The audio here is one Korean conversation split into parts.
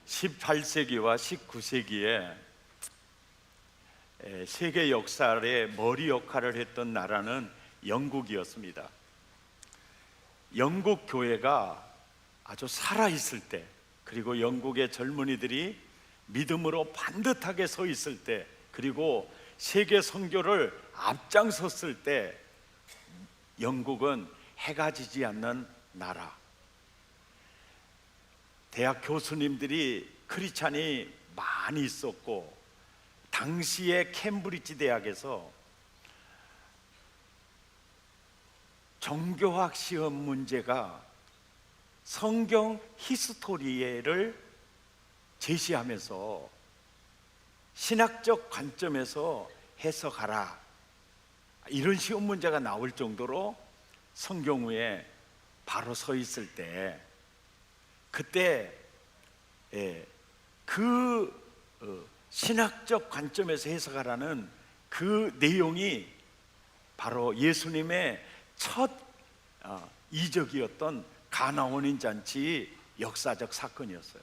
18세기와 19세기에 세계 역사의 머리 역할을 했던 나라는 영국이었습니다. 영국 교회가 아주 살아있을 때, 그리고 영국의 젊은이들이 믿음으로 반듯하게 서 있을 때, 그리고 세계 선교를 앞장섰을 때 영국은 해가 지지 않는 나라. 대학 교수님들이 크리스찬이 많이 있었고, 당시에 캠브리지 대학에서 종교학 시험 문제가 성경 히스토리를 제시하면서 신학적 관점에서 해석하라, 이런 시험 문제가 나올 정도로 성경 위에 바로 서 있을 때, 그때 신학적 관점에서 해석하라는 그 내용이 바로 예수님의 첫 이적이었던 가나 혼인 잔치 역사적 사건이었어요.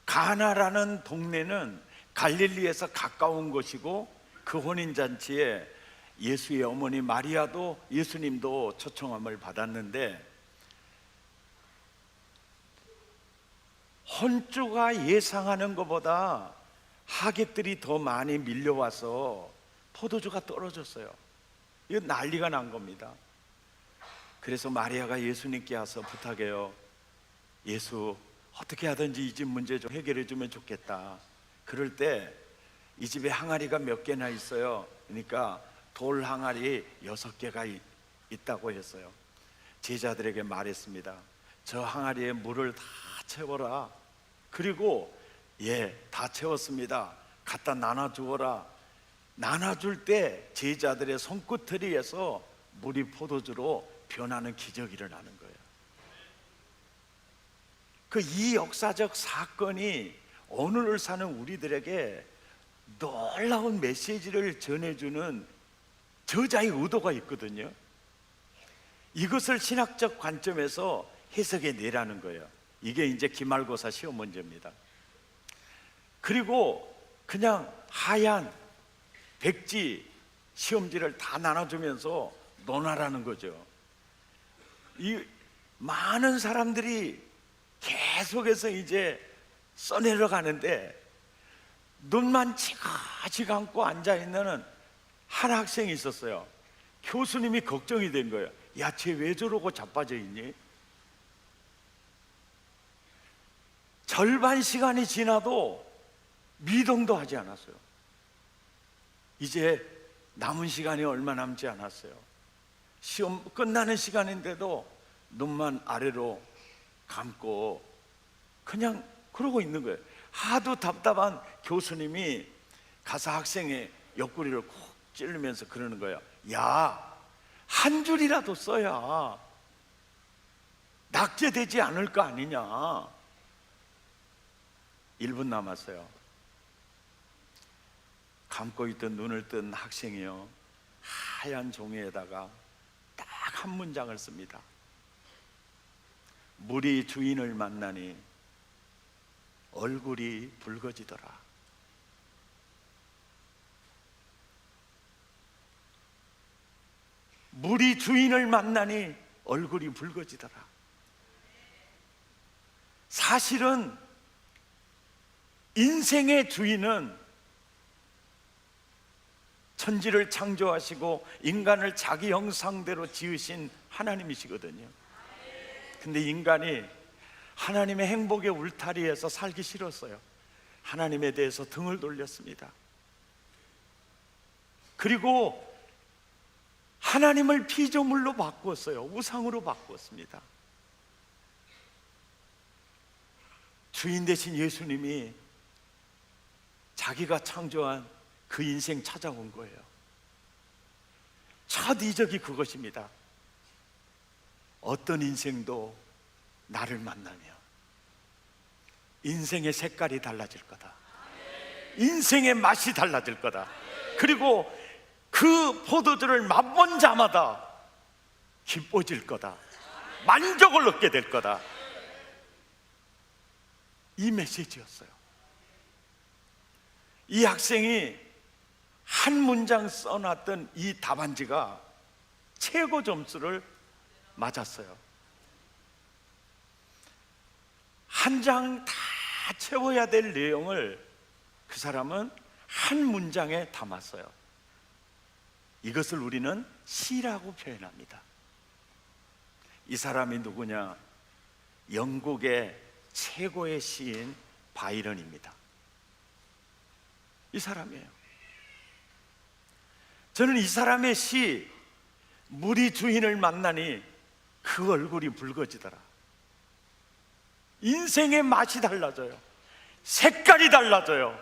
가나라는 동네는 갈릴리에서 가까운 곳이고, 그 혼인 잔치에 예수의 어머니 마리아도 예수님도 초청함을 받았는데, 혼주가 예상하는 것보다 하객들이 더 많이 밀려와서 포도주가 떨어졌어요. 이거 난리가 난 겁니다. 그래서 마리아가 예수님께 와서 부탁해요. 예수, 어떻게 하든지 이 집 문제 좀 해결해 주면 좋겠다. 그럴 때 이 집에 항아리가 몇 개나 있어요. 그러니까 돌 항아리 6개가 있다고 했어요. 제자들에게 말했습니다. 저 항아리에 물을 다 채워라. 그리고 다 채웠습니다. 갖다 나눠주어라. 나눠줄 때 제자들의 손끝터리에서 물이 포도주로 변하는 기적이 일어나는 거예요. 이 역사적 사건이 오늘을 사는 우리들에게 놀라운 메시지를 전해주는 저자의 의도가 있거든요. 이것을 신학적 관점에서 해석해 내라는 거예요. 이게 이제 기말고사 시험 문제입니다. 그리고 그냥 하얀 백지 시험지를 다 나눠주면서 논하라는 거죠. 이 많은 사람들이 계속해서 이제 써내려가는데, 눈만 지그시 감고 앉아있는 한 학생이 있었어요. 교수님이 걱정이 된 거예요. 야, 쟤 왜 저러고 자빠져 있니? 절반 시간이 지나도 미동도 하지 않았어요. 이제 남은 시간이 얼마 남지 않았어요. 시험 끝나는 시간인데도 눈만 아래로 감고 그냥 그러고 있는 거예요. 하도 답답한 교수님이 가서 학생의 옆구리를 콕 찌르면서 그러는 거예요. 야, 한 줄이라도 써야 낙제되지 않을 거 아니냐. 1분 남았어요. 감고 있던 눈을 뜬 학생이요, 하얀 종이에다가 딱 한 문장을 씁니다. 물이 주인을 만나니 얼굴이 붉어지더라. 물이 주인을 만나니 얼굴이 붉어지더라. 사실은 인생의 주인은 천지를 창조하시고 인간을 자기 형상대로 지으신 하나님이시거든요. 근데 인간이 하나님의 행복의 울타리에서 살기 싫었어요. 하나님에 대해서 등을 돌렸습니다. 그리고 하나님을 피조물로 바꾸었어요. 우상으로 바꾸었습니다. 주인 되신 예수님이 자기가 창조한 그 인생 찾아온 거예요. 첫 이적이 그것입니다. 어떤 인생도 나를 만나면 인생의 색깔이 달라질 거다. 인생의 맛이 달라질 거다. 그리고 그 포도주를 맛본 자마다 기뻐질 거다. 만족을 얻게 될 거다. 이 메시지였어요. 이 학생이 한 문장 써놨던 이 답안지가 최고 점수를 맞았어요. 한 장 다 채워야 될 내용을 그 사람은 한 문장에 담았어요. 이것을 우리는 시라고 표현합니다. 이 사람이 누구냐? 영국의 최고의 시인 바이런입니다. 이 사람이에요. 저는 이 사람의 시, 물이 주인을 만나니 그 얼굴이 붉어지더라. 인생의 맛이 달라져요. 색깔이 달라져요.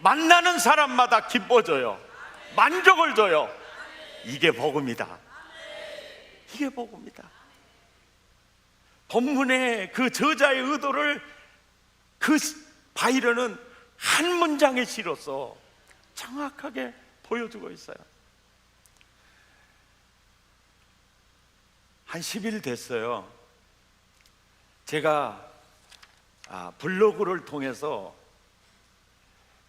만나는 사람마다 기뻐져요. 만족을 줘요. 이게 복음이다. 이게 복음이다. 본문의 그 저자의 의도를 그 바이런은 한 문장의 시로서 정확하게 보여주고 있어요. 한 10일 됐어요. 제가 블로그를 통해서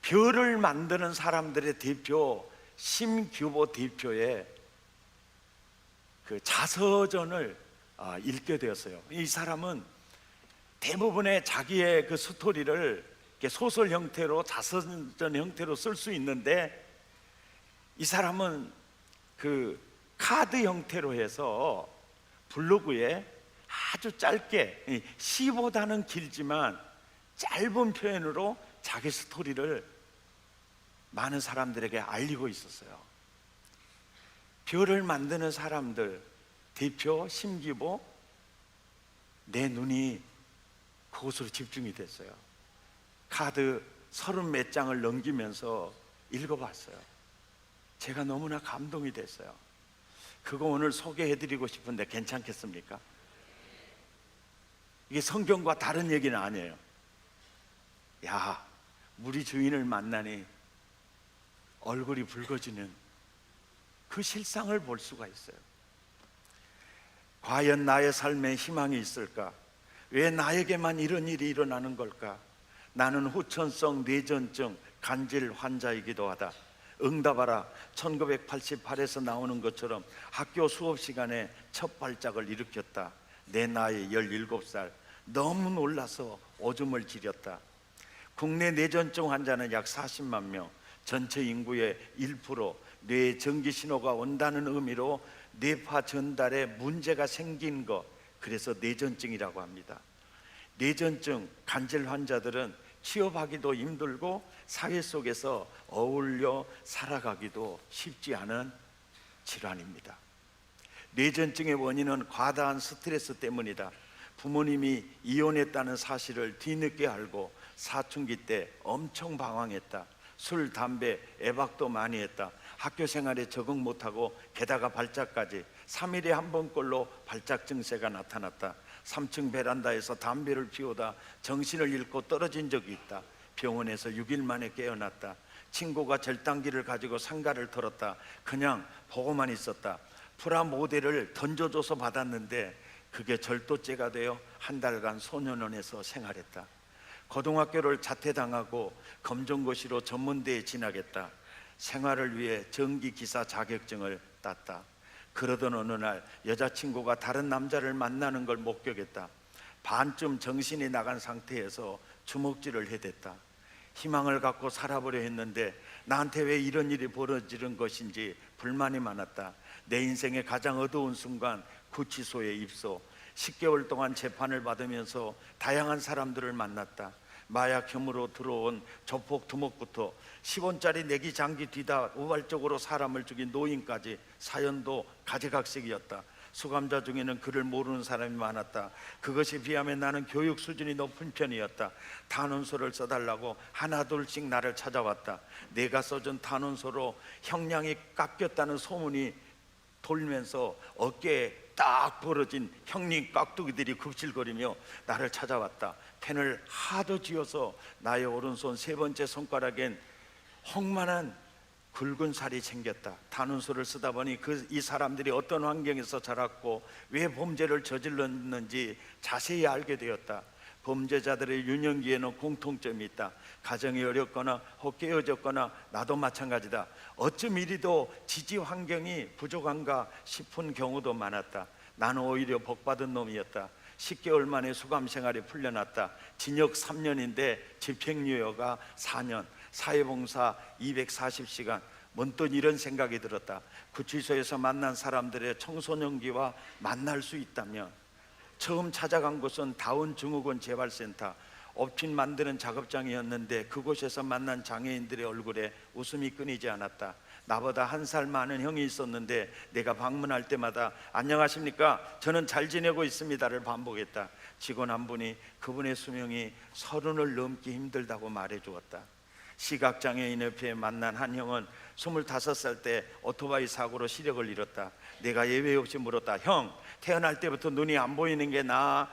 별을 만드는 사람들의 대표 심규보 대표의 그 자서전을 읽게 되었어요. 이 사람은 대부분의 자기의 그 스토리를 소설 형태로, 자서전 형태로 쓸 수 있는데, 이 사람은 그 카드 형태로 해서 블로그에 아주 짧게, 시보다는 길지만 짧은 표현으로 자기 스토리를 많은 사람들에게 알리고 있었어요. 별을 만드는 사람들 대표 심규보, 내 눈이 그곳으로 집중이 됐어요. 카드 30몇 장을 넘기면서 읽어봤어요. 제가 너무나 감동이 됐어요. 그거 오늘 소개해드리고 싶은데 괜찮겠습니까? 이게 성경과 다른 얘기는 아니에요. 야, 우리 주인을 만나니 얼굴이 붉어지는 그 실상을 볼 수가 있어요. 과연 나의 삶에 희망이 있을까? 왜 나에게만 이런 일이 일어나는 걸까? 나는 후천성 뇌전증 간질 환자이기도 하다. 응답하라. 1988에서 나오는 것처럼 학교 수업 시간에 첫 발작을 일으켰다. 내 나이 17살. 너무 놀라서 오줌을 지렸다. 국내 뇌전증 환자는 약 40만 명, 전체 인구의 1%. 뇌에 전기 신호가 온다는 의미로 뇌파 전달에 문제가 생긴 것, 그래서 뇌전증이라고 합니다. 뇌전증 간질 환자들은 취업하기도 힘들고 사회 속에서 어울려 살아가기도 쉽지 않은 질환입니다. 뇌전증의 원인은 과다한 스트레스 때문이다. 부모님이 이혼했다는 사실을 뒤늦게 알고 사춘기 때 엄청 방황했다. 술, 담배, 애박도 많이 했다. 학교 생활에 적응 못하고 게다가 발작까지 3일에 한 번꼴로 발작 증세가 나타났다. 3층 베란다에서 담배를 피우다 정신을 잃고 떨어진 적이 있다. 병원에서 6일 만에 깨어났다. 친구가 절단기를 가지고 상가를 털었다. 그냥 보고만 있었다. 프라모델을 던져줘서 받았는데 그게 절도죄가 되어 한 달간 소년원에서 생활했다. 고등학교를 자퇴당하고 검정고시로 전문대에 진학했다. 생활을 위해 전기기사 자격증을 땄다. 그러던 어느 날 여자친구가 다른 남자를 만나는 걸 목격했다. 반쯤 정신이 나간 상태에서 주먹질을 해댔다. 희망을 갖고 살아보려 했는데 나한테 왜 이런 일이 벌어지는 것인지 불만이 많았다. 내 인생의 가장 어두운 순간 구치소에 입소. 10개월 동안 재판을 받으면서 다양한 사람들을 만났다. 마약 혐의로 들어온 조폭 두목부터 10원짜리 내기 장기 뒤다 우발적으로 사람을 죽인 노인까지 사연도 가지각색이었다. 수감자 중에는 그를 모르는 사람이 많았다. 그것에 비하면 나는 교육 수준이 높은 편이었다. 탄원서를 써달라고 하나둘씩 나를 찾아왔다. 내가 써준 탄원서로 형량이 깎였다는 소문이 돌면서 어깨에 딱 벌어진 형님 깍두기들이 급질거리며 나를 찾아왔다. 펜을 하도 쥐어서 나의 오른손 세 번째 손가락엔 홍만한 굵은 살이 생겼다. 탄원서를 쓰다 보니 이 사람들이 어떤 환경에서 자랐고 왜 범죄를 저질렀는지 자세히 알게 되었다. 범죄자들의 유년기에는 공통점이 있다. 가정이 어렵거나 혹 깨어졌거나 나도 마찬가지다. 어쩜 이리도 지지 환경이 부족한가 싶은 경우도 많았다. 나는 오히려 복받은 놈이었다. 10개월 만에 수감 생활이 풀려났다. 징역 3년인데 집행유예가 4년, 사회봉사 240시간. 문득 이런 생각이 들었다. 구치소에서 만난 사람들의 청소년기와 만날 수 있다면, 처음 찾아간 곳은 다운증후군 재발센터, 업힌 만드는 작업장이었는데 그곳에서 만난 장애인들의 얼굴에 웃음이 끊이지 않았다. 나보다 한 살 많은 형이 있었는데 내가 방문할 때마다 안녕하십니까, 저는 잘 지내고 있습니다를 반복했다. 직원 한 분이 그분의 수명이 30을 넘기 힘들다고 말해 주었다. 시각장애인협회에 만난 한 형은 25살 때 오토바이 사고로 시력을 잃었다. 내가 예외 없이 물었다. 형, 태어날 때부터 눈이 안 보이는 게 나아?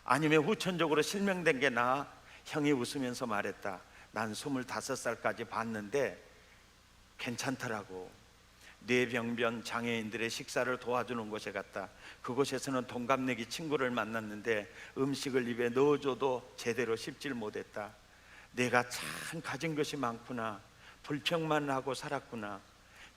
아니면 후천적으로 실명된 게 나아? 형이 웃으면서 말했다. 난 25살까지 봤는데 괜찮더라고. 뇌병변 장애인들의 식사를 도와주는 곳에 갔다. 그곳에서는 동갑내기 친구를 만났는데 음식을 입에 넣어줘도 제대로 씹질 못했다. 내가 참 가진 것이 많구나, 불평만 하고 살았구나.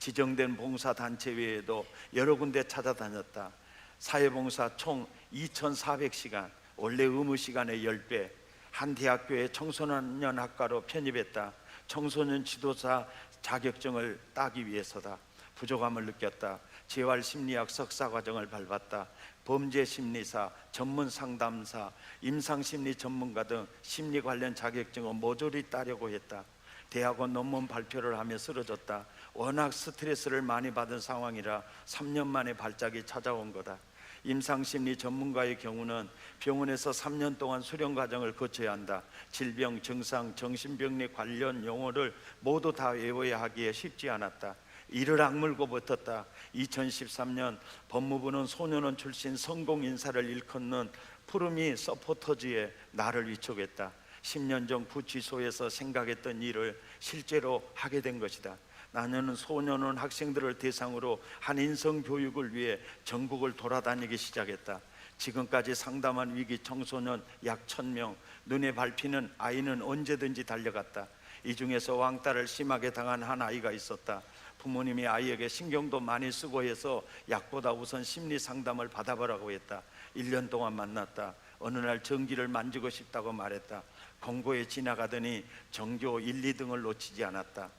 지정된 봉사단체 외에도 여러 군데 찾아다녔다. 사회봉사 총 2,400시간, 원래 의무 시간의 10배. 한 대학교의 청소년학과로 편입했다. 청소년 지도사 자격증을 따기 위해서다. 부족함을 느꼈다. 재활심리학 석사과정을 밟았다. 범죄심리사, 전문상담사, 임상심리 전문가 등 심리 관련 자격증을 모조리 따려고 했다. 대학원 논문 발표를 하며 쓰러졌다. 워낙 스트레스를 많이 받은 상황이라 3년 만에 발작이 찾아온 거다. 임상심리 전문가의 경우는 병원에서 3년 동안 수련 과정을 거쳐야 한다. 질병, 증상, 정신병리 관련 용어를 모두 다 외워야 하기에 쉽지 않았다. 이를 악물고 버텼다. 2013년 법무부는 소년원 출신 성공 인사를 일컫는 푸르미 서포터즈에 나를 위촉했다. 10년 전 구치소에서 생각했던 일을 실제로 하게 된 것이다. 나는 소년원 학생들을 대상으로 한인성 교육을 위해 전국을 돌아다니기 시작했다. 지금까지 상담한 위기 청소년 약 1,000명, 눈에 밟히는 아이는 언제든지 달려갔다. 이 중에서 왕따를 심하게 당한 한 아이가 있었다. 부모님이 아이에게 신경도 많이 쓰고 해서 약보다 우선 심리 상담을 받아보라고 했다. 1년 동안 만났다. 어느 날 전기를 만지고 싶다고 말했다. 공고에 지나가더니 전교 1, 2등을 놓치지 않았다.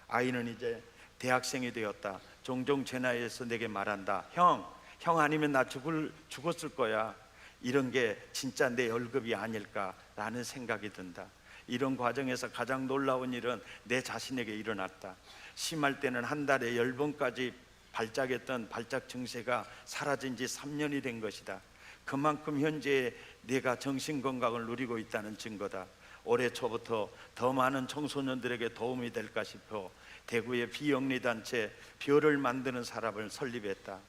아이는 이제 대학생이 되었다. 종종 전화해서 내게 말한다. 형 아니면 나 죽었을 거야. 이런 게 진짜 내 월급이 아닐까라는 생각이 든다. 이런 과정에서 가장 놀라운 일은 내 자신에게 일어났다. 심할 때는 한 달에 10번까지 발작했던 발작 증세가 사라진 지 3년이 된 것이다. 그만큼 현재 내가 정신건강을 누리고 있다는 증거다. 올해 초부터 더 많은 청소년들에게 도움이 될까 싶어 대구의 비영리단체 별을 만드는 사람을 설립했다.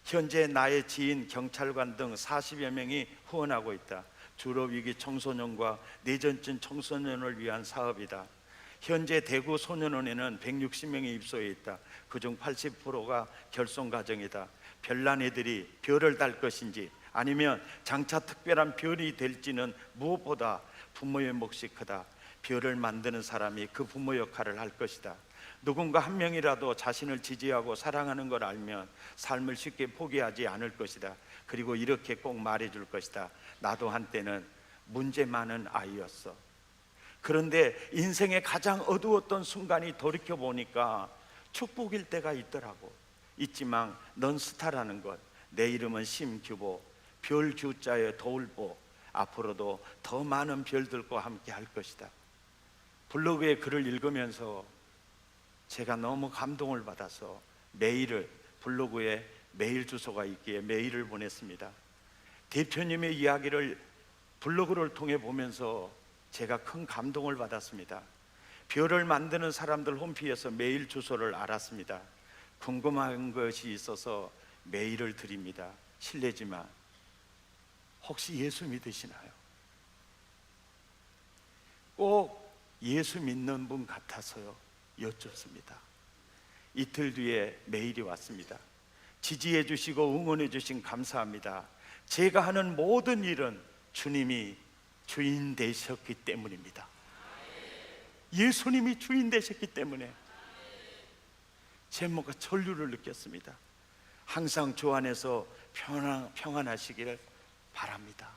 현재 나의 지인, 경찰관 등 40여 명이 후원하고 있다. 주로 위기 청소년과 내전증 청소년을 위한 사업이다. 현재 대구 소년원에는 160명이 입소해 있다. 그중 80%가 결손 가정이다. 별난 애들이 별을 달 것인지 아니면 장차 특별한 별이 될지는 무엇보다 부모의 몫이 크다. 별을 만드는 사람이 그 부모 역할을 할 것이다. 누군가 한 명이라도 자신을 지지하고 사랑하는 걸 알면 삶을 쉽게 포기하지 않을 것이다. 그리고 이렇게 꼭 말해줄 것이다. 나도 한때는 문제 많은 아이였어. 그런데 인생의 가장 어두웠던 순간이 돌이켜보니까 축복일 때가 있더라고. 있지만 넌 스타라는 것. 내 이름은 심규보, 별규자의 도울보. 앞으로도 더 많은 별들과 함께 할 것이다. 블로그의 글을 읽으면서 제가 너무 감동을 받아서 메일을, 블로그에 메일 주소가 있기에 메일을 보냈습니다. 대표님의 이야기를 블로그를 통해 보면서 제가 큰 감동을 받았습니다. 별을 만드는 사람들 홈페이지에서 메일 주소를 알았습니다. 궁금한 것이 있어서 메일을 드립니다. 실례지만 혹시 예수 믿으시나요? 꼭 예수 믿는 분 같아서요 여쭙습니다. 이틀 뒤에 메일이 왔습니다. 지지해 주시고 응원해 주신 감사합니다. 제가 하는 모든 일은 주님이 주인 되셨기 때문입니다. 예수님이 주인 되셨기 때문에 제 몸과 전류를 느꼈습니다. 항상 주 안에서 평안하시기를 바랍니다.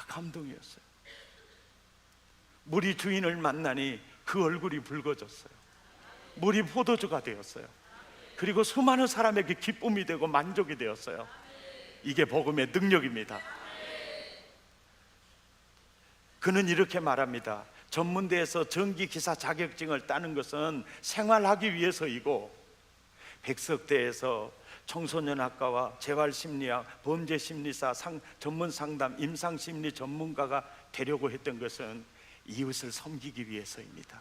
감동이었어요. 물이 주인을 만나니 그 얼굴이 붉어졌어요. 물이 포도주가 되었어요. 그리고 수많은 사람에게 기쁨이 되고 만족이 되었어요. 이게 복음의 능력입니다. 그는 이렇게 말합니다. 전문대에서 전기기사 자격증을 따는 것은 생활하기 위해서이고, 백석대에서 청소년학과와 재활심리학, 범죄심리사, 전문상담, 임상심리 전문가가 되려고 했던 것은 이웃을 섬기기 위해서입니다.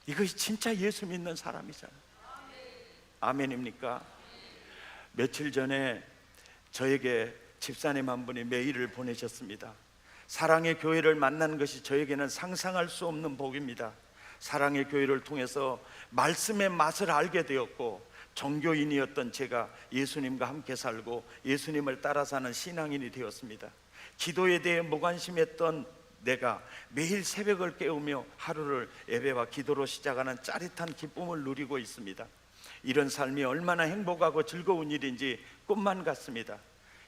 이것이 진짜 예수 믿는 사람이잖아요. 아멘입니까? 며칠 전에 저에게 집사님 한 분이 메일을 보내셨습니다. 사랑의 교회를 만난 것이 저에게는 상상할 수 없는 복입니다. 사랑의 교회를 통해서 말씀의 맛을 알게 되었고, 종교인이었던 제가 예수님과 함께 살고 예수님을 따라 사는 신앙인이 되었습니다. 기도에 대해 무관심했던 내가 매일 새벽을 깨우며 하루를 예배와 기도로 시작하는 짜릿한 기쁨을 누리고 있습니다. 이런 삶이 얼마나 행복하고 즐거운 일인지 꿈만 같습니다.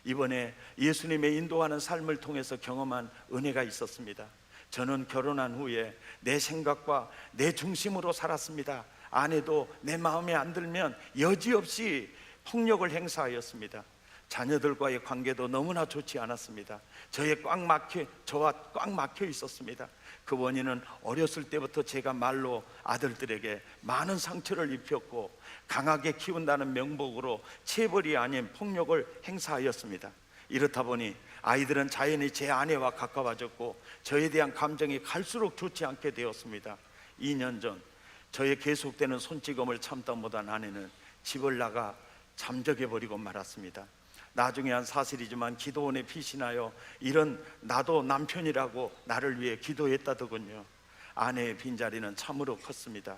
이번에 예수님의 인도하는 삶을 통해서 경험한 은혜가 있었습니다. 저는 결혼한 후에 내 생각과 내 중심으로 살았습니다. 아내도 내 마음에 안 들면 여지없이 폭력을 행사하였습니다. 자녀들과의 관계도 너무나 좋지 않았습니다. 저와 꽉 막혀 있었습니다. 그 원인은 어렸을 때부터 제가 말로 아들들에게 많은 상처를 입혔고, 강하게 키운다는 명목으로 체벌이 아닌 폭력을 행사하였습니다. 이렇다 보니 아이들은 자연히 제 아내와 가까워졌고, 저에 대한 감정이 갈수록 좋지 않게 되었습니다. 2년 전 저의 계속되는 손찌검을 참다 못한 아내는 집을 나가 잠적해버리고 말았습니다. 나중에 한 사실이지만 기도원에 피신하여 이런 나도 남편이라고 나를 위해 기도했다더군요. 아내의 빈자리는 참으로 컸습니다.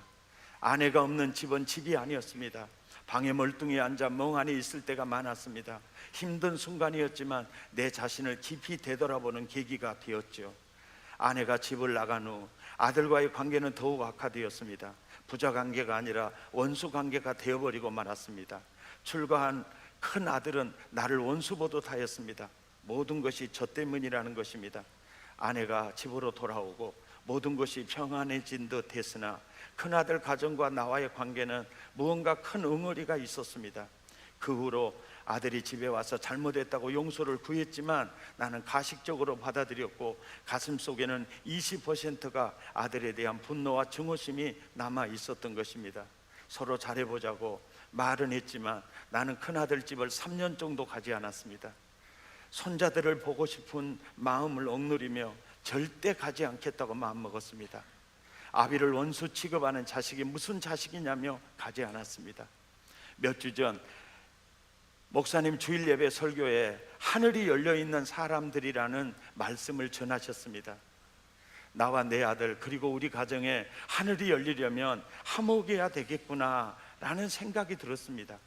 아내가 없는 집은 집이 아니었습니다. 방에 멀뚱히 앉아 멍하니 있을 때가 많았습니다. 힘든 순간이었지만 내 자신을 깊이 되돌아보는 계기가 되었죠. 아내가 집을 나간 후 아들과의 관계는 더욱 악화되었습니다. 부자 관계가 아니라 원수 관계가 되어버리고 말았습니다. 출가한 큰 아들은 나를 원수 보듯하였습니다. 모든 것이 저 때문이라는 것입니다. 아내가 집으로 돌아오고 모든 것이 평안해진 듯 했으나 큰아들 가정과 나와의 관계는 무언가 큰 응어리가 있었습니다. 그 후로 아들이 집에 와서 잘못했다고 용서를 구했지만 나는 가식적으로 받아들였고, 가슴 속에는 20%가 아들에 대한 분노와 증오심이 남아 있었던 것입니다. 서로 잘해보자고 말은 했지만 나는 큰아들 집을 3년 정도 가지 않았습니다. 손자들을 보고 싶은 마음을 억누르며 절대 가지 않겠다고 마음먹었습니다. 아비를 원수 취급하는 자식이 무슨 자식이냐며 가지 않았습니다. 몇 주 전 목사님 주일 예배 설교에 하늘이 열려있는 사람들이라는 말씀을 전하셨습니다. 나와 내 아들 그리고 우리 가정에 하늘이 열리려면 화목해야 되겠구나 라는 생각이 들었습니다.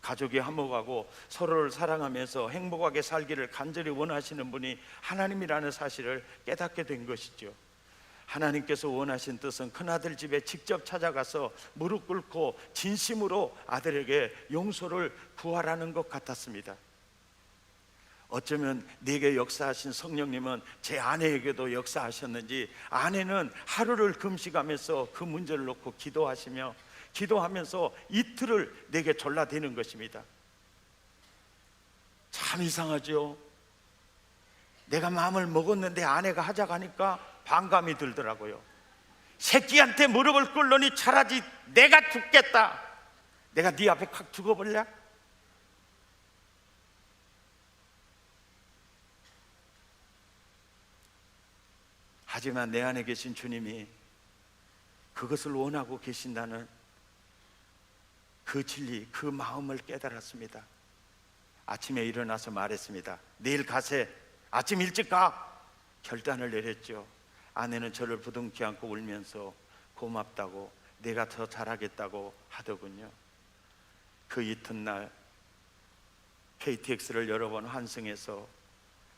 가족이 화목하고 서로를 사랑하면서 행복하게 살기를 간절히 원하시는 분이 하나님이라는 사실을 깨닫게 된 것이죠. 하나님께서 원하신 뜻은 큰아들 집에 직접 찾아가서 무릎 꿇고 진심으로 아들에게 용서를 구하라는 것 같았습니다. 어쩌면 내게 역사하신 성령님은 제 아내에게도 역사하셨는지, 아내는 하루를 금식하면서 그 문제를 놓고 기도하면서 이틀을 내게 졸라대는 것입니다. 참 이상하죠. 내가 마음을 먹었는데 아내가 하자고 하니까 반감이 들더라고요. 새끼한테 무릎을 꿇으니 차라리 내가 죽겠다. 내가 네 앞에 확 죽어볼래? 하지만 내 안에 계신 주님이 그것을 원하고 계신다는 그 진리, 그 마음을 깨달았습니다. 아침에 일어나서 말했습니다. 내일 가세. 아침 일찍 가. 결단을 내렸죠. 아내는 저를 부둥켜 안고 울면서 고맙다고, 내가 더 잘하겠다고 하더군요. 그 이튿날 KTX를 여러 번 환승해서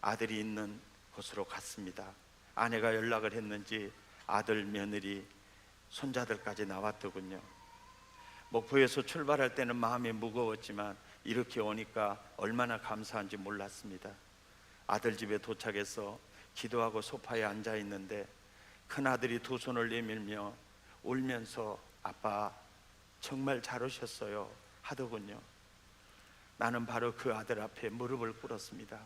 아들이 있는 곳으로 갔습니다. 아내가 연락을 했는지 아들, 며느리, 손자들까지 나왔더군요. 목포에서 출발할 때는 마음이 무거웠지만 이렇게 오니까 얼마나 감사한지 몰랐습니다. 아들 집에 도착해서 기도하고 소파에 앉아 있는데 큰아들이 두 손을 내밀며 울면서 아빠 정말 잘 오셨어요 하더군요. 나는 바로 그 아들 앞에 무릎을 꿇었습니다.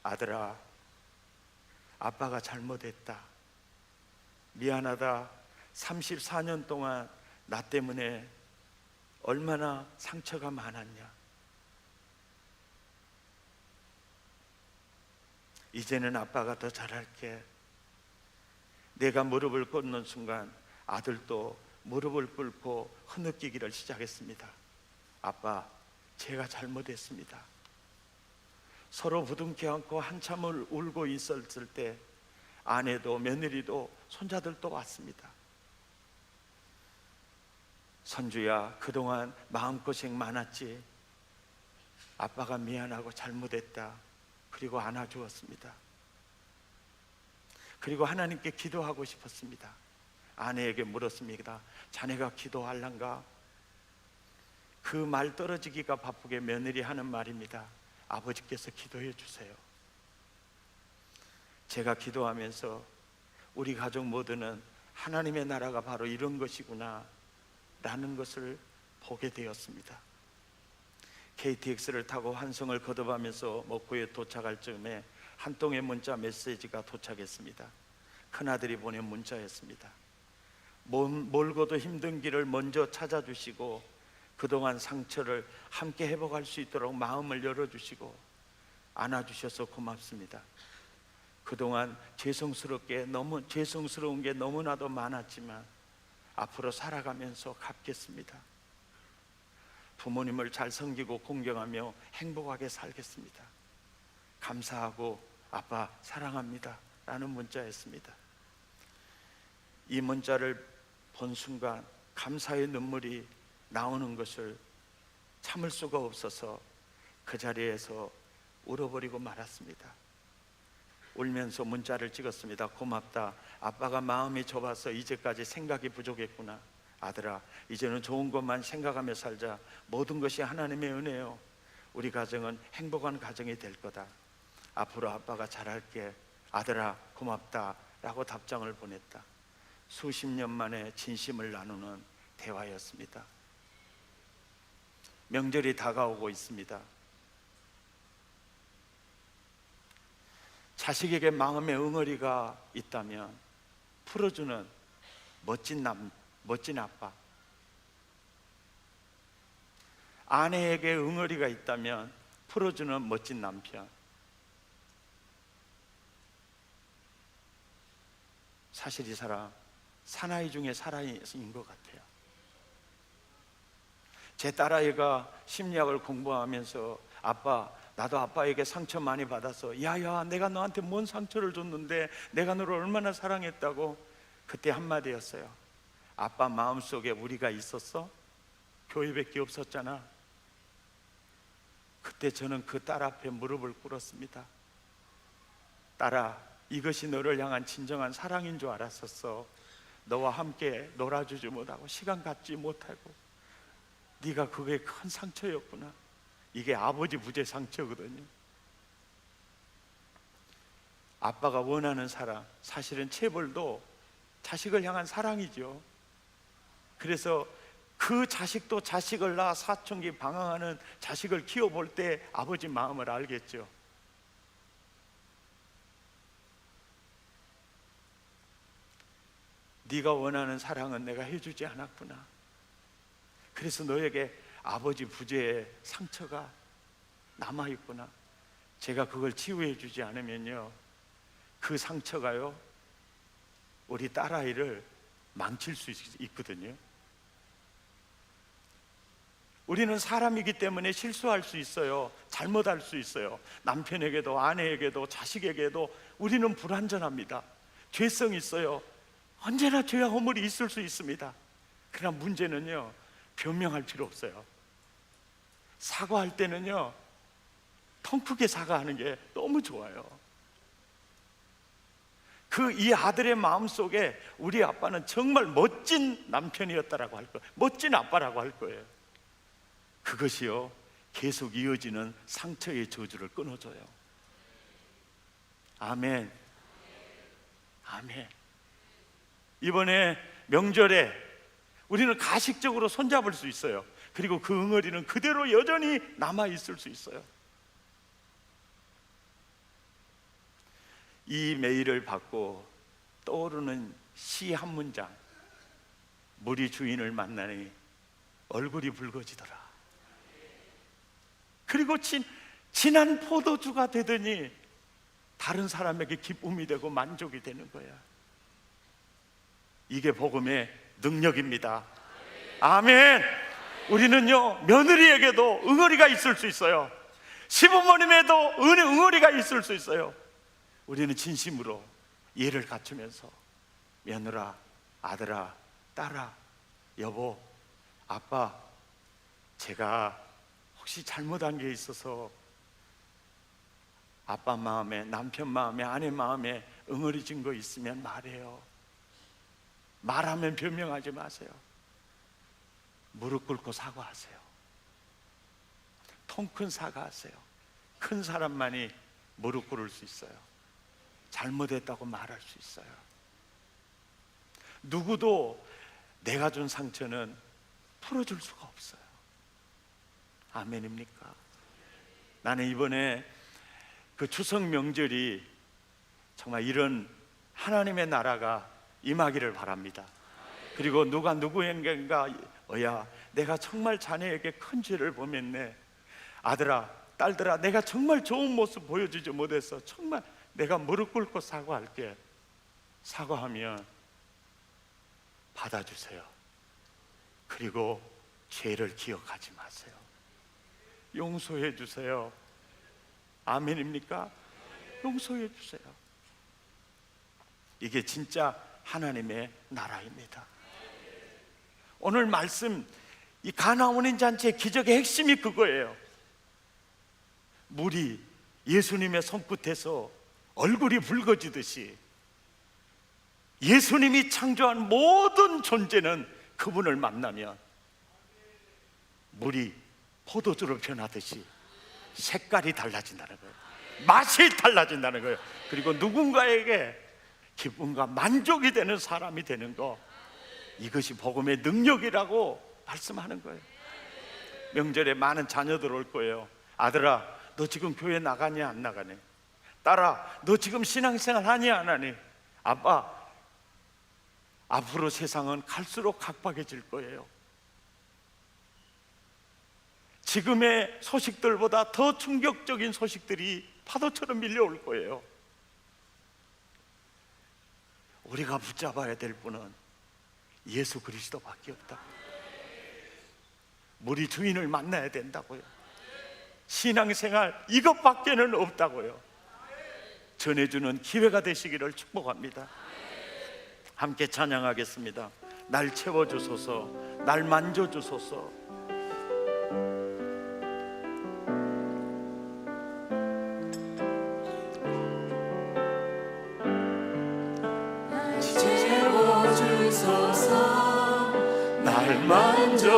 아들아, 아빠가 잘못했다. 미안하다. 34년 동안 나 때문에 얼마나 상처가 많았냐. 이제는 아빠가 더 잘할게. 내가 무릎을 꿇는 순간 아들도 무릎을 꿇고 흐느끼기를 시작했습니다. 아빠, 제가 잘못했습니다. 서로 부둥켜 안고 한참을 울고 있었을 때 아내도 며느리도 손자들도 왔습니다. 선주야, 그동안 마음고생 많았지? 아빠가 미안하고 잘못했다. 그리고 안아주었습니다. 그리고 하나님께 기도하고 싶었습니다. 아내에게 물었습니다. 자네가 기도할란가? 그 말 떨어지기가 바쁘게 며느리 하는 말입니다. 아버지께서 기도해 주세요. 제가 기도하면서 우리 가족 모두는 하나님의 나라가 바로 이런 것이구나 라는 것을 보게 되었습니다. KTX를 타고 환승을 거듭하면서 목포에 도착할 즈음에 한 통의 문자 메시지가 도착했습니다. 큰아들이 보낸 문자였습니다. 멀고도 힘든 길을 먼저 찾아주시고 그동안 상처를 함께 회복할 수 있도록 마음을 열어주시고 안아주셔서 고맙습니다. 그동안 죄송스러운 게 너무나도 많았지만 앞으로 살아가면서 갚겠습니다. 부모님을 잘 섬기고 공경하며 행복하게 살겠습니다. 감사하고 아빠 사랑합니다 라는 문자였습니다. 이 문자를 본 순간 감사의 눈물이 나오는 것을 참을 수가 없어서 그 자리에서 울어버리고 말았습니다. 울면서 문자를 찍었습니다. 고맙다. 아빠가 마음이 좁아서 이제까지 생각이 부족했구나. 아들아, 이제는 좋은 것만 생각하며 살자. 모든 것이 하나님의 은혜요. 우리 가정은 행복한 가정이 될 거다. 앞으로 아빠가 잘할게. 아들아, 고맙다 라고 답장을 보냈다. 수십 년 만에 진심을 나누는 대화였습니다. 명절이 다가오고 있습니다. 자식에게 마음의 응어리가 있다면 풀어주는 멋진 아빠, 아내에게 응어리가 있다면 풀어주는 멋진 남편, 사실 이 사람 사나이 중에 사나이인 것 같아요. 제 딸아이가 심리학을 공부하면서 아빠, 나도 아빠에게 상처 많이 받아서 야야 내가 너한테 뭔 상처를 줬는데 내가 너를 얼마나 사랑했다고. 그때 한마디였어요. 아빠 마음속에 우리가 있었어? 교회밖에 없었잖아. 그때 저는 그 딸 앞에 무릎을 꿇었습니다. 딸아, 이것이 너를 향한 진정한 사랑인 줄 알았었어. 너와 함께 놀아주지 못하고 시간 갖지 못하고 네가 그게 큰 상처였구나. 이게 아버지 부재 상처거든요. 아빠가 원하는 사랑, 사실은 체벌도 자식을 향한 사랑이죠. 그래서 그 자식도 자식을 낳아 사춘기 방황하는 자식을 키워볼 때 아버지 마음을 알겠죠. 네가 원하는 사랑은 내가 해주지 않았구나. 그래서 너에게 아버지 부재의 상처가 남아있구나. 제가 그걸 치유해 주지 않으면요, 그 상처가요 우리 딸아이를 망칠 수 있거든요. 우리는 사람이기 때문에 실수할 수 있어요. 잘못할 수 있어요. 남편에게도 아내에게도 자식에게도 우리는 불완전합니다. 죄성이 있어요. 언제나 죄와 허물이 있을 수 있습니다. 그러나 문제는요, 변명할 필요 없어요. 사과할 때는요, 통 크게 사과하는 게 너무 좋아요. 이 아들의 마음속에 우리 아빠는 정말 멋진 남편이었다라고 할 거예요. 멋진 아빠라고 할 거예요. 그것이요, 계속 이어지는 상처의 저주를 끊어줘요. 아멘. 아멘. 이번에 명절에 우리는 가식적으로 손잡을 수 있어요. 그리고 그 응어리는 그대로 여전히 남아있을 수 있어요. 이 메일을 받고 떠오르는 시 한 문장. 물이 주인을 만나니 얼굴이 붉어지더라. 그리고 진한 포도주가 되더니 다른 사람에게 기쁨이 되고 만족이 되는 거야. 이게 복음의 능력입니다. 아멘. 우리는요, 며느리에게도 응어리가 있을 수 있어요. 시부모님에도 응어리가 있을 수 있어요. 우리는 진심으로 예를 갖추면서 며느라, 아들아, 딸아, 여보, 아빠, 제가 혹시 잘못한 게 있어서 아빠 마음에, 남편 마음에, 아내 마음에 응어리진 거 있으면 말해요. 말하면 변명하지 마세요. 무릎 꿇고 사과하세요. 통 큰 사과하세요. 큰 사람만이 무릎 꿇을 수 있어요. 잘못했다고 말할 수 있어요. 누구도 내가 준 상처는 풀어줄 수가 없어요. 아멘입니까? 나는 이번에 그 추석 명절이 정말 이런 하나님의 나라가 임하기를 바랍니다. 그리고 누가 누구에게인가 내가 정말 자네에게 큰 죄를 범했네. 아들아, 딸들아, 내가 정말 좋은 모습 보여주지 못해서 정말 내가 무릎 꿇고 사과할게. 사과하면 받아주세요. 그리고 죄를 기억하지 마세요. 용서해 주세요. 아멘입니까? 용서해 주세요. 이게 진짜 하나님의 나라입니다. 오늘 말씀, 이 가나 혼인 잔치의 기적의 핵심이 그거예요. 물이 예수님의 손끝에서 얼굴이 붉어지듯이 예수님이 창조한 모든 존재는 그분을 만나면 물이 포도주로 변하듯이 색깔이 달라진다는 거예요. 맛이 달라진다는 거예요. 그리고 누군가에게 기쁨과 만족이 되는 사람이 되는 거, 이것이 복음의 능력이라고 말씀하는 거예요. 명절에 많은 자녀들 올 거예요. 아들아, 너 지금 교회 나가니 안 나가니? 딸아, 너 지금 신앙생활 하니 안 하니? 아빠, 앞으로 세상은 갈수록 각박해질 거예요. 지금의 소식들보다 더 충격적인 소식들이 파도처럼 밀려올 거예요. 우리가 붙잡아야 될 분은 예수 그리스도밖에 없다고요. 우리 주인을 만나야 된다고요. 신앙생활 이것밖에는 없다고요. 전해주는 기회가 되시기를 축복합니다. 함께 찬양하겠습니다. 날 채워주소서, 날 만져주소서. 날 만져주소서,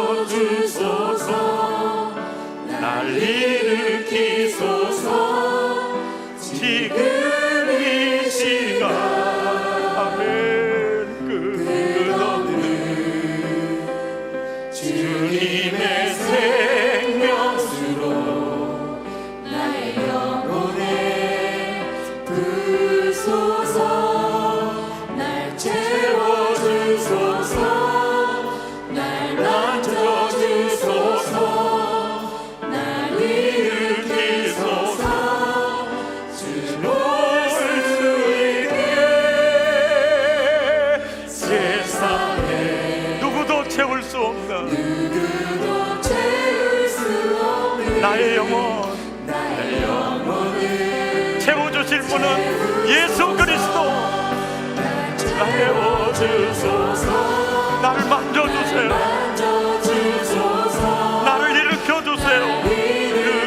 날 일으키소서, 지금 이 시간. 아멘. 끝없는 주님의 생명수로 나의 영혼에 부소서, 날 채워주소서, 나의 영혼을 채워주실 분은 예수 그리스도. 날 채워주소서, 나를 만져주세요. 나를 일으켜주세요.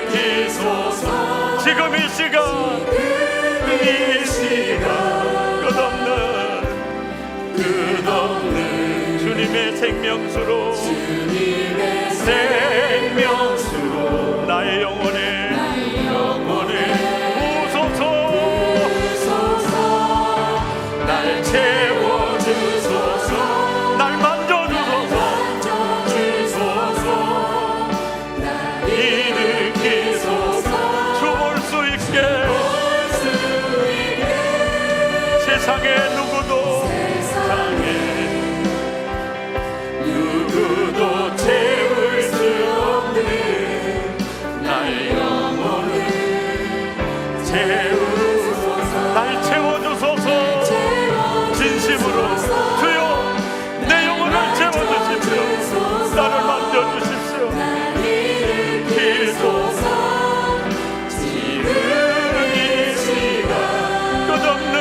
일으키소서, 이 시간 끝없는 주님의 생명수로 나의 영혼에 부소서 날 채워주소서 날 만져주소서 날 일으키소서 주 볼 수 있게 세상에 누구도 채울 수 없는 나의 영혼을 날 채워주소서 진심으로 주여 내 영혼을 채워주십시오 나를 만져주십시오 일소서 지금 이 시간 끝없는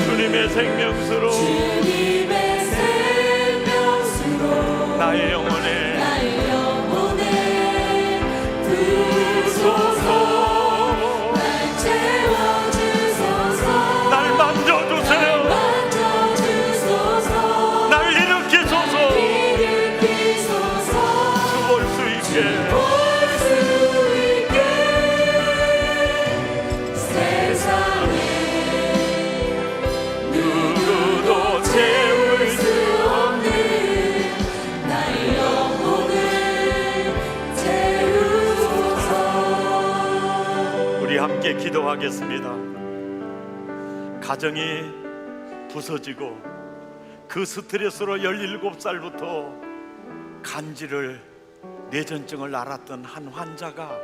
주님의 생명수로 나의 영혼에 부소서 날 채워주소서 날 만져주세요 날 일으키소서 주 볼 수 있게 세상에 누구도 채울 수 없는 나의 영혼을 채우소서. 우리 함께 기도하겠습니다. 가정이 부서지고 그 스트레스로 17살부터 간질을 뇌전증을 앓았던 한 환자가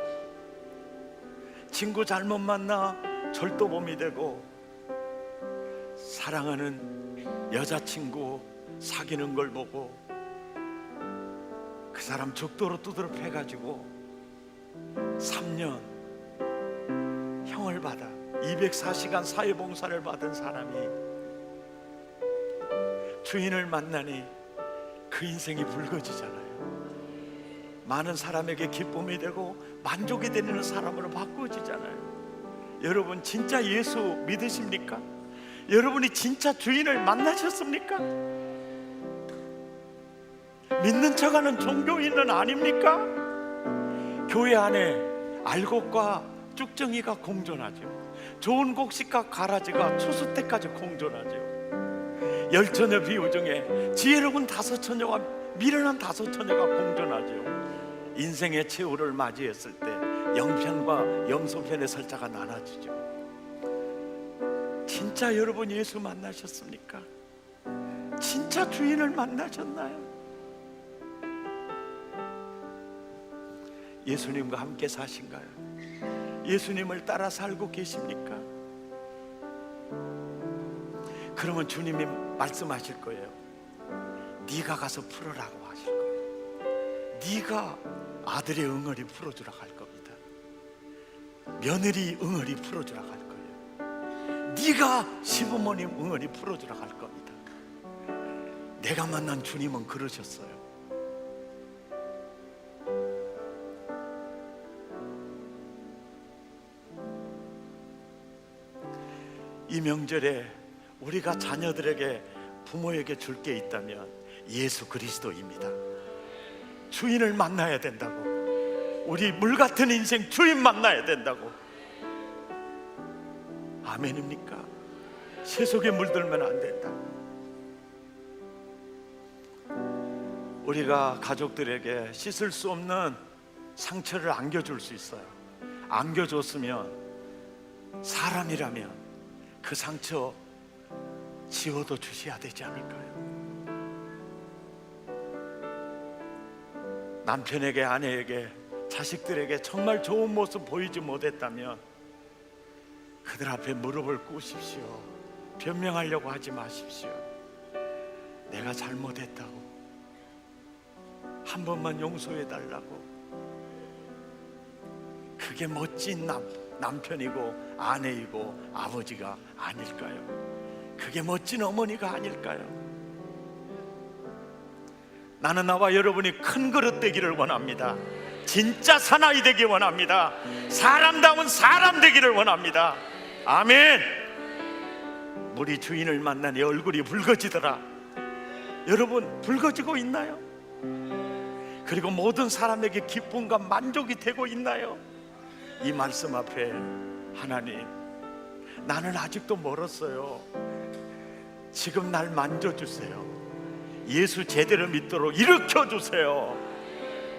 친구 잘못 만나 절도범이 되고 사랑하는 여자친구 사귀는 걸 보고 그 사람 죽도록 두드러 패가지고 3년 형을 받아 204시간 사회봉사를 받은 사람이 주인을 만나니 그 인생이 붉어지잖아요. 많은 사람에게 기쁨이 되고 만족이 되는 사람으로 바꾸어지잖아요. 여러분 진짜 예수 믿으십니까? 여러분이 진짜 주인을 만나셨습니까? 믿는 척하는 종교인은 아닙니까? 교회 안에 알곡과 쭉정이가 공존하죠. 좋은 곡식과 가라지가 추수 때까지 공존하죠. 열처녀 비유 중에 지혜로운 5처녀와 미련한 5처녀가 공존하죠. 인생의 최후를 맞이했을 때 영편과 염소편의 설자가 나눠지죠. 진짜 여러분 예수 만나셨습니까? 진짜 주인을 만나셨나요? 예수님과 함께 사신가요? 예수님을 따라 살고 계십니까? 그러면 주님이 말씀하실 거예요. 네가 가서 풀어라고 하실 거예요. 네가 아들의 응어리 풀어주라 할 겁니다. 며느리 응어리 풀어주라 할 거예요. 네가 시부모님 응어리 풀어주라 할 겁니다. 내가 만난 주님은 그러셨어요. 이 명절에 우리가 자녀들에게 부모에게 줄 게 있다면 예수 그리스도입니다. 주인을 만나야 된다고. 우리 물 같은 인생 주인 만나야 된다고. 아멘입니까? 세속에 물들면 안 된다. 우리가 가족들에게 씻을 수 없는 상처를 안겨줄 수 있어요. 안겨줬으면 사람이라면 그 상처 지워도 주셔야 되지 않을까요? 남편에게, 아내에게, 자식들에게 정말 좋은 모습 보이지 못했다면 그들 앞에 무릎을 꿇으십시오. 변명하려고 하지 마십시오. 내가 잘못했다고, 한 번만 용서해 달라고. 그게 멋진 남편이고 아내이고 아버지가 아닐까요? 그게 멋진 어머니가 아닐까요? 나는 나와 여러분이 큰 그릇 되기를 원합니다. 진짜 사나이 되기 원합니다. 사람다운 사람 되기를 원합니다. 아멘. 우리 주인을 만나니 얼굴이 붉어지더라. 여러분, 붉어지고 있나요? 그리고 모든 사람에게 기쁨과 만족이 되고 있나요? 이 말씀 앞에 하나님, 나는 아직도 멀었어요. 지금 날 만져주세요. 예수 제대로 믿도록 일으켜주세요.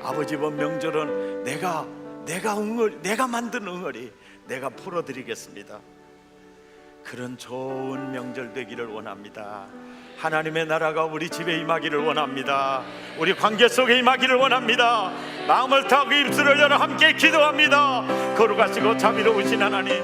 아버지, 이번 명절은 내가 만든 응어리 내가 풀어드리겠습니다. 그런 좋은 명절 되기를 원합니다. 하나님의 나라가 우리 집에 임하기를 원합니다. 우리 관계 속에 임하기를 원합니다. 마음을 타고 입술을 열어 함께 기도합니다. 거룩하시고 자비로우신 하나님,